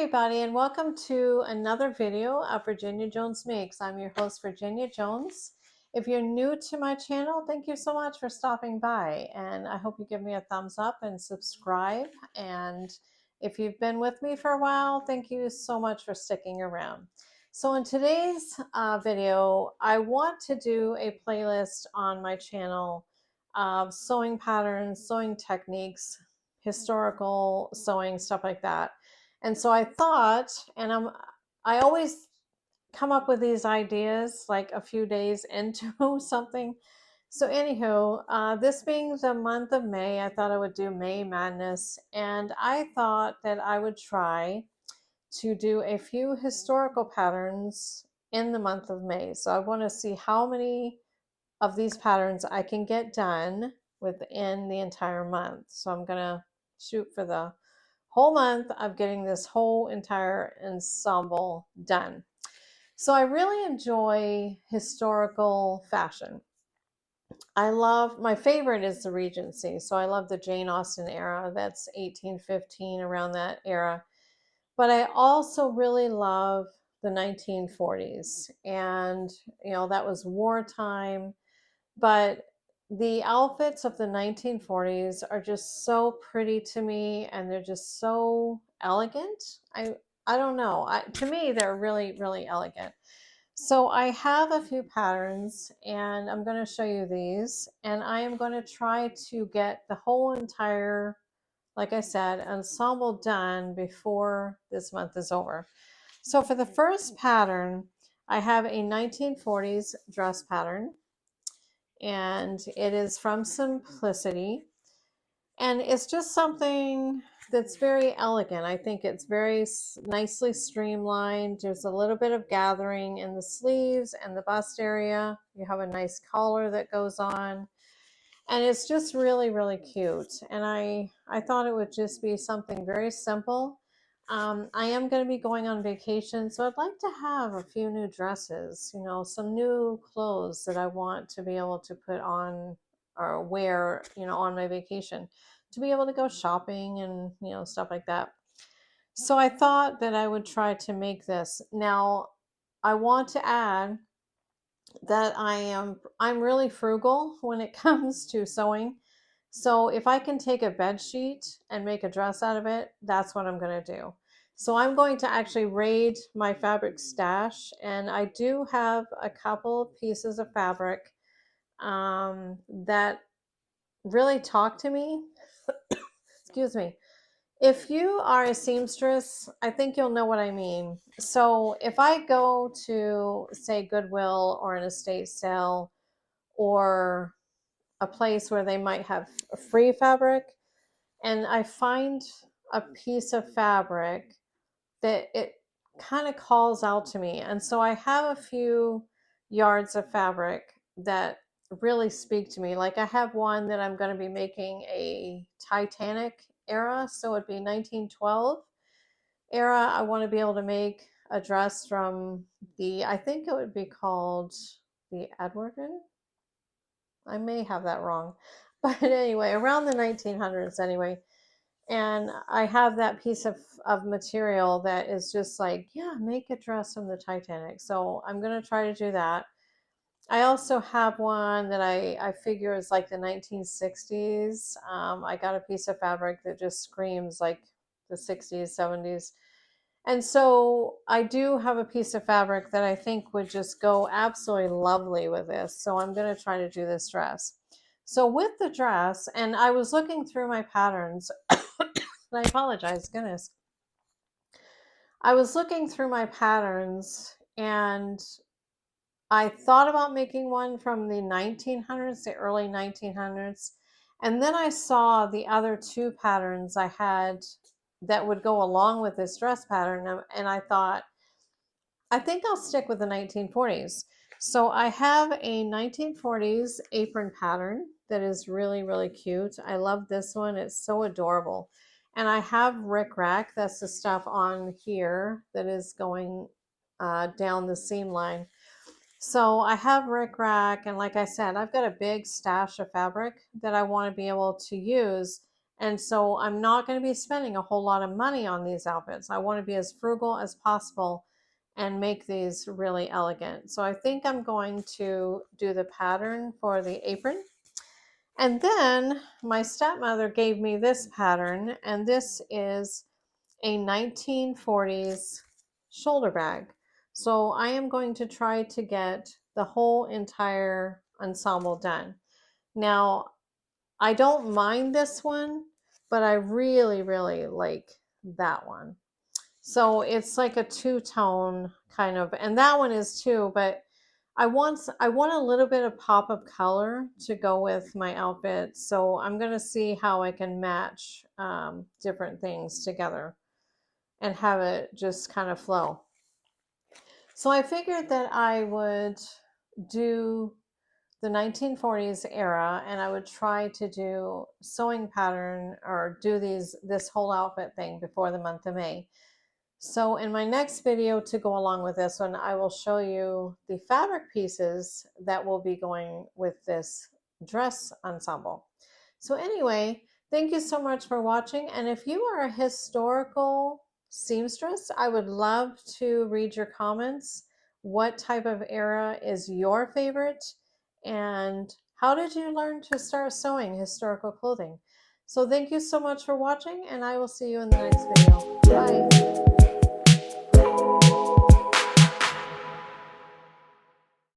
everybody, and welcome to another video of Virginia Jones Makes. I'm your host, Virginia Jones. If you're new to my channel, thank you so much for stopping by, and I hope you give me a thumbs up and subscribe. And if you've been with me for a while, thank you so much for sticking around. So in today's video, I want to do a playlist on my channel of sewing patterns, sewing techniques, historical sewing, stuff like that. And so I thought, I always come up with these ideas like a few days into something. So anywho, this being the month of May, I thought I would do May Madness, and I thought that I would try to do a few historical patterns in the month of May. So I want to see how many of these patterns I can get done within the entire month. So I'm gonna shoot for the whole month of getting this whole entire ensemble done. So I really enjoy historical fashion. My favorite is the Regency. So I love the Jane Austen era. That's 1815, around that era. But I also really love the 1940s. And, that was wartime. But the outfits of the 1940s are just so pretty to me, and they're just so elegant. I don't know. To me, they're really, really elegant. So I have a few patterns, and I'm going to show you these. And I am going to try to get the whole entire, like I said, ensemble done before this month is over. So for the first pattern, I have a 1940s dress pattern, and it is from Simplicity, and it's just something that's very elegant. I think it's very nicely streamlined. There's a little bit of gathering in the sleeves and the bust area. You have a nice collar that goes on, and it's just really, really cute. And I thought it would just be something very simple. I am going to be going on vacation, so I'd like to have a few new dresses, some new clothes that I want to be able to put on or wear, on my vacation, to be able to go shopping and, stuff like that. So I thought that I would try to make this. Now, I want to add that I'm really frugal when it comes to sewing. So if I can take a bed sheet and make a dress out of it, that's what I'm going to do. So I'm going to actually raid my fabric stash, and I do have a couple of pieces of fabric that really talk to me. Excuse me. If you are a seamstress, I think you'll know what I mean. So if I go to, say, Goodwill or an estate sale, or a place where they might have a free fabric, and I find a piece of fabric that it kind of calls out to me. And so I have a few yards of fabric that really speak to me. Like I have one that I'm going to be making a Titanic era, so it'd be 1912 era. I want to be able to make a dress from I think it would be called the Edwardian. I may have that wrong. But anyway, around the 1900s anyway. And I have that piece of material that is just like, yeah, make a dress from the Titanic. So I'm going to try to do that. I also have one that I figure is like the 1960s. I got a piece of fabric that just screams like the 60s, 70s. And so I do have a piece of fabric that I think would just go absolutely lovely with this. So I'm going to try to do this dress. So with the dress, and I was looking through my patterns, and I apologize, goodness. I was looking through my patterns, and I thought about making one from the 1900s, the early 1900s. And then I saw the other two patterns I had that would go along with this dress pattern. And I thought, I think I'll stick with the 1940s. So I have a 1940s apron pattern that is really, really cute. I love this one. It's so adorable. And I have rickrack. That's the stuff on here that is going down the seam line. So I have rickrack, and like I said, I've got a big stash of fabric that I want to be able to use And so I'm not going to be spending a whole lot of money on these outfits. I want to be as frugal as possible and make these really elegant. So I think I'm going to do the pattern for the apron. And then my stepmother gave me this pattern, and this is a 1940s shoulder bag. So I am going to try to get the whole entire ensemble done. Now, I don't mind this one, but I really, really like that one. So it's like a two-tone kind of, and that one is too, but I want a little bit of pop of color to go with my outfit. So I'm gonna see how I can match different things together and have it just kind of flow. So I figured that I would do the 1940s era and I would try to do sewing pattern or do this whole outfit thing before the month of May. So in my next video to go along with this one, I will show you the fabric pieces that will be going with this dress ensemble. So anyway, thank you so much for watching. And if you are a historical seamstress, I would love to read your comments. What type of era is your favorite? And how did you learn to start sewing historical clothing? So thank you so much for watching, and I will see you in the next video. Bye.